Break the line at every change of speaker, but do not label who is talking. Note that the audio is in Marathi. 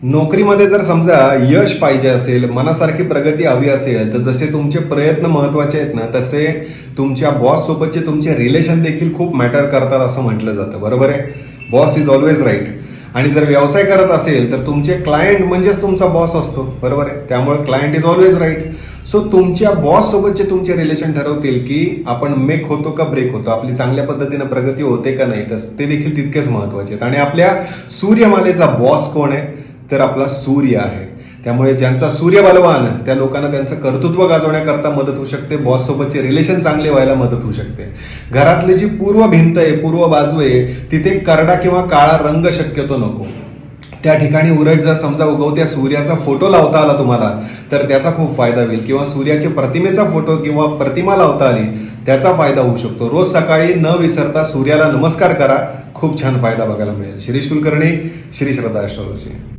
नोकरीमध्ये जर समजा यश पाहिजे असेल, मनासारखी प्रगती हवी असेल, तर जसे तुमचे प्रयत्न महत्त्वाचे आहेत ना, तसे तुमच्या बॉस सोबतचे तुमचे रिलेशन देखील खूप मॅटर करतात असं म्हटलं जातं. बरोबर आहे? Boss is always right. आणि जर व्यवसाय करत असेल तर तुमचे क्लायंट म्हणजेच तुमचा बॉस असतो. बरोबर आहे? त्यामुळे client is always right. So तुमच्या बॉस सोबतचे तुमचे रिलेशन ठरवतील की आपण मेक होतो का ब्रेक होतो, आपली चांगल्या पद्धतीने प्रगती होते का नाही. ते देखील तितकेच महत्त्वाचे आहेत. आणि आपल्या सूर्यमालेचा बॉस कोण आहे? तर आपला सूर्य आहे. त्यामुळे ज्यांचा सूर्य बलवान, त्या लोकांना त्यांचं कर्तृत्व गाजवण्याकरता मदत होऊ शकते. बॉस सोबतचे रिलेशन चांगले व्हायला मदत होऊ शकते. घरातली जी पूर्व भिंत आहे, पूर्व बाजू आहे, तिथे करडा किंवा काळा रंग शक्यतो नको. त्या ठिकाणी उलट जर समजा उगवत्या सूर्याचा फोटो लावता आला तुम्हाला, तर त्याचा खूप फायदा होईल. किंवा सूर्याच्या प्रतिमेचा फोटो किंवा प्रतिमा लावता आली, त्याचा फायदा होऊ शकतो. रोज सकाळी न विसरता सूर्याला नमस्कार करा, खूप छान फायदा बघायला मिळेल. शिरीष कुलकर्णी, श्री श्रद्धा ॲस्ट्रॉलॉजी.